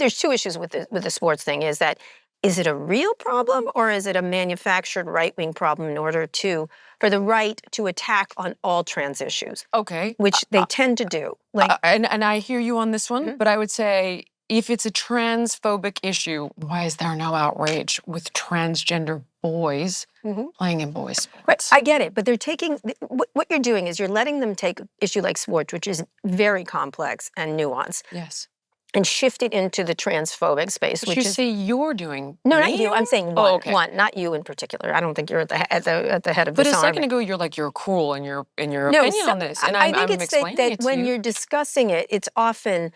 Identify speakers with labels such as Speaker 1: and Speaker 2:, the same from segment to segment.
Speaker 1: there's two issues with the sports thing. Is it a real problem, or is it a manufactured right-wing problem in order for the right to attack on all trans issues?
Speaker 2: Okay.
Speaker 1: Which they tend to do.
Speaker 2: And I hear you on this one, but I would say if it's a transphobic issue, why is there no outrage with transgender boys playing in boys' sports?
Speaker 1: Right, I get it, but they're taking, what you're doing is you're letting them take an issue like sports, which is very complex and nuanced.
Speaker 2: Yes.
Speaker 1: And shift it into the transphobic space,
Speaker 2: But
Speaker 1: which
Speaker 2: you
Speaker 1: is
Speaker 2: say you're doing.
Speaker 1: no, not you. I'm saying one,
Speaker 2: okay.
Speaker 1: one, not you in particular. I don't think you're at the head of
Speaker 2: But
Speaker 1: this
Speaker 2: a second
Speaker 1: army.
Speaker 2: ago, you're cruel in your opinion on this, and I'm
Speaker 1: it's
Speaker 2: explaining
Speaker 1: that
Speaker 2: it to
Speaker 1: when
Speaker 2: you.
Speaker 1: you're discussing it, it's often,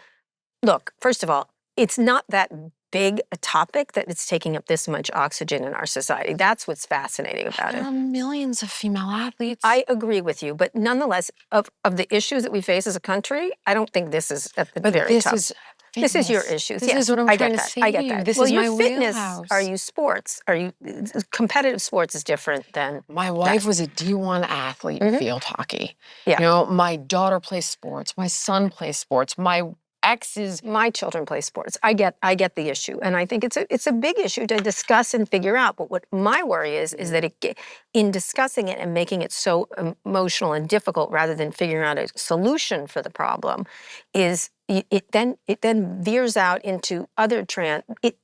Speaker 1: look. First of all, it's not that big a topic that it's taking up this much oxygen in our society. That's what's fascinating about it.
Speaker 2: There are millions of female athletes.
Speaker 1: I agree with you, but nonetheless, of the issues that we face as a country, I don't think this is at the very top. This is your issues.
Speaker 2: This is what I'm trying to say.
Speaker 1: I get that.
Speaker 2: This
Speaker 1: well,
Speaker 2: is
Speaker 1: your
Speaker 2: my
Speaker 1: fitness.
Speaker 2: wheelhouse.
Speaker 1: Are you sports? Are you competitive sports is different than
Speaker 2: my wife was a D1 athlete in field hockey.
Speaker 1: Yeah.
Speaker 2: You know, my daughter plays sports. My son plays sports. My
Speaker 1: children play sports. I get the issue, and I think it's a big issue to discuss and figure out. But what my worry is that in discussing it and making it so emotional and difficult, rather than figuring out a solution for the problem, is it then veers out into other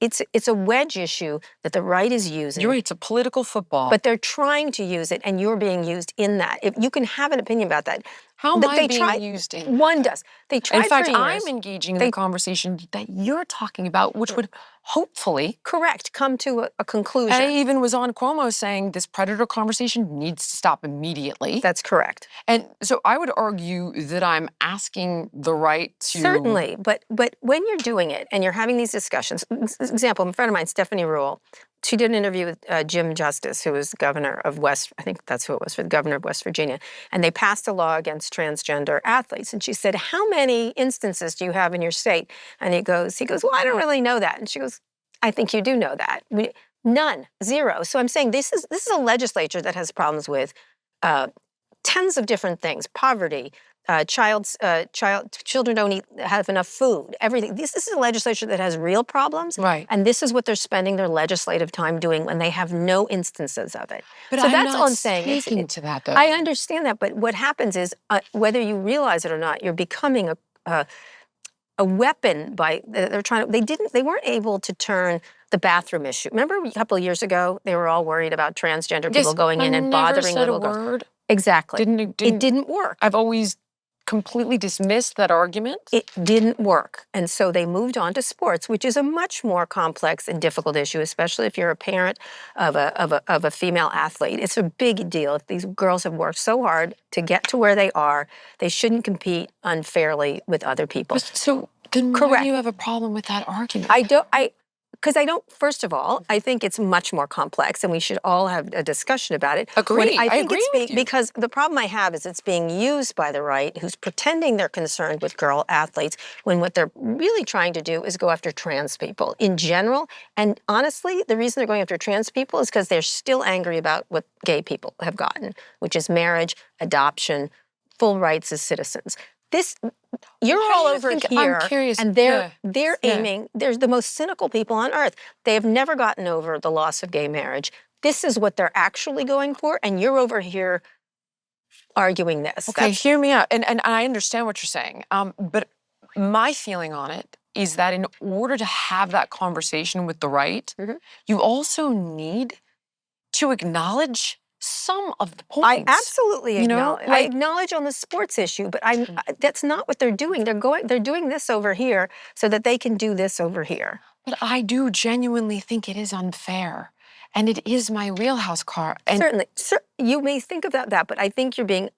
Speaker 1: it's a wedge issue that the right is using.
Speaker 2: You're right, it's a political football.
Speaker 1: But they're trying to use it, and you're being used in that. If you can have an opinion about that.
Speaker 2: How am I being used in?
Speaker 1: One does. They tried.
Speaker 2: In fact,
Speaker 1: for years.
Speaker 2: I'm engaging in the conversation that you're talking about, which would hopefully
Speaker 1: come to a conclusion.
Speaker 2: And I even was on Cuomo saying this predator conversation needs to stop immediately.
Speaker 1: That's correct.
Speaker 2: And so I would argue that I'm asking the right to
Speaker 1: certainly, but when you're doing it and you're having these discussions, example, a friend of mine, Stephanie Ruhle. She did an interview with Jim Justice, who was governor of I think that's who it was, for the governor of West Virginia. And they passed a law against transgender athletes. And she said, how many instances do you have in your state? And he goes, well, I don't really know that. And she goes, I think you do know that. None, zero. So I'm saying this is a legislature that has problems with tens of different things, poverty, children don't have enough food, everything. This is a legislature that has real problems.
Speaker 2: Right.
Speaker 1: And this is what they're spending their legislative time doing when they have no instances of it.
Speaker 2: But
Speaker 1: so
Speaker 2: I'm
Speaker 1: that's
Speaker 2: not
Speaker 1: all I'm saying.
Speaker 2: speaking to that, though.
Speaker 1: I understand that, but what happens is, whether you realize it or not, you're becoming a weapon they weren't able to turn the bathroom issue. Remember a couple of years ago, they were all worried about transgender people going in and bothering little girls. Exactly. It didn't work.
Speaker 2: I've always completely dismissed that argument.
Speaker 1: It didn't work. And so they moved on to sports, which is a much more complex and difficult issue, especially if you're a parent of a female athlete. It's a big deal. If these girls have worked so hard to get to where they are, they shouldn't compete unfairly with other people.
Speaker 2: So then why do you have a problem with that argument?
Speaker 1: First of all, I think it's much more complex, and we should all have a discussion about it.
Speaker 2: Agree.
Speaker 1: I
Speaker 2: agree with you.
Speaker 1: Because the problem I have is it's being used by the right, who's pretending they're concerned with girl athletes, when what they're really trying to do is go after trans people in general. And honestly, the reason they're going after trans people is because they're still angry about what gay people have gotten, which is marriage, adoption, full rights as citizens. You're all over here,
Speaker 2: I'm curious.
Speaker 1: And they're aiming. They're the most cynical people on earth. They have never gotten over the loss of gay marriage. This is what they're actually going for, and you're over here arguing this.
Speaker 2: Okay, hear me out. And I understand what you're saying. But my feeling on it is that in order to have that conversation with the right, you also need to acknowledge some of the points.
Speaker 1: I absolutely acknowledge. I acknowledge on the sports issue, but that's not what they're doing. They're doing this over here so that they can do this over here.
Speaker 2: But I do genuinely think it is unfair. And it is my wheelhouse car. And
Speaker 1: certainly. You may think about that, but I think you're being,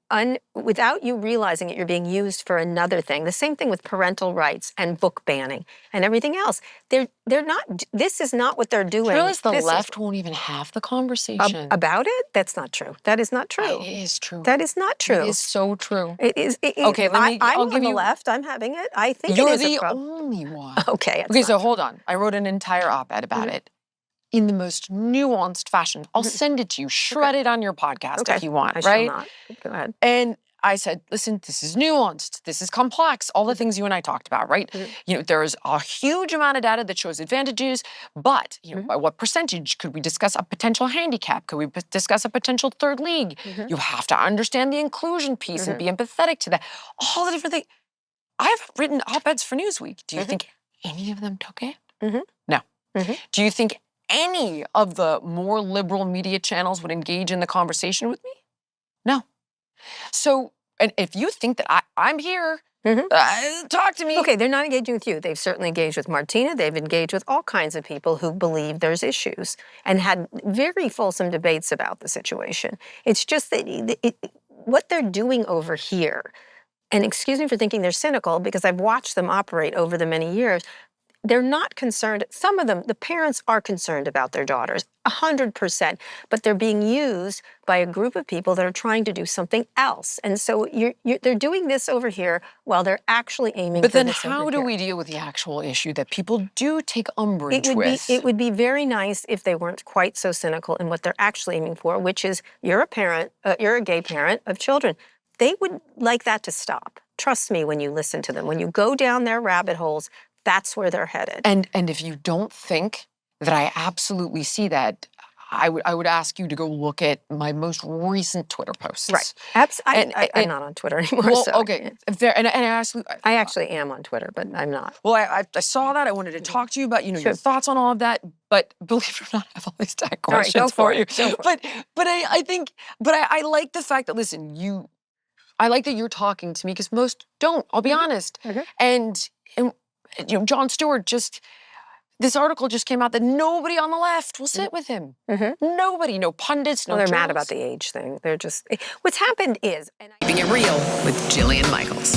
Speaker 1: without you realizing it, you're being used for another thing. The same thing with parental rights and book banning and everything else. They're not, this is not what they're doing.
Speaker 2: Realize the left won't even have the conversation.
Speaker 1: About it? That's not true. That is not true.
Speaker 2: It is true.
Speaker 1: That is not true.
Speaker 2: It is so true.
Speaker 1: It is.
Speaker 2: Okay,
Speaker 1: I'm on the left. I'm having it. I think
Speaker 2: you're
Speaker 1: it is
Speaker 2: the
Speaker 1: a problem.
Speaker 2: only one.
Speaker 1: Okay.
Speaker 2: Okay, so hold on. I wrote an entire op-ed about it. In the most nuanced fashion. I'll send it to you. Shred it on your podcast if you want,
Speaker 1: I
Speaker 2: right?
Speaker 1: shall not. Go ahead.
Speaker 2: And I said, listen, this is nuanced, this is complex, all the things you and I talked about, right? There is a huge amount of data that shows advantages, but by what percentage? Could we discuss a potential handicap? Could we discuss a potential third league? You have to understand the inclusion piece and be empathetic to that. All the different things. I've written op-eds for Newsweek. Do you think any of them took it? No. Do you think any of the more liberal media channels would engage in the conversation with me? No. So, and if you think that I'm here, talk to me.
Speaker 1: Okay, they're not engaging with you. They've certainly engaged with Martina. They've engaged with all kinds of people who believe there's issues and had very fulsome debates about the situation. It's just that what they're doing over here, and excuse me for thinking they're cynical because I've watched them operate over the many years, they're not concerned. Some of them, the parents are concerned about their daughters, 100%, but they're being used by a group of people that are trying to do something else. And so they're doing this over here while they're actually aiming
Speaker 2: But
Speaker 1: for
Speaker 2: then
Speaker 1: this over
Speaker 2: how do
Speaker 1: here.
Speaker 2: we deal with the actual issue that people do take umbrage with?
Speaker 1: It would be very nice if they weren't quite so cynical in what they're actually aiming for, which is you're a parent, you're a gay parent of children. They would like that to stop. Trust me when you listen to them. When you go down their rabbit holes, that's where they're headed.
Speaker 2: And if you don't think that I absolutely see that, I would ask you to go look at my most recent Twitter posts.
Speaker 1: Right. I'm not on Twitter anymore.
Speaker 2: Well,
Speaker 1: so.
Speaker 2: okay. And
Speaker 1: I actually am on Twitter, but I'm not.
Speaker 2: Well, I saw that. I wanted to talk to you about your thoughts on all of that. But believe it or not, I have all these tech questions
Speaker 1: go for
Speaker 2: you.
Speaker 1: it. Go for it.
Speaker 2: But I like the fact that I like that you're talking to me because most don't. I'll be honest. And Jon Stewart this article just came out that nobody on the left will sit with him. Nobody, no pundits, no
Speaker 1: Well, they're mad
Speaker 2: journalists.
Speaker 1: about the age thing. They're just, what's happened is.
Speaker 3: Keeping it real with Jillian Michaels.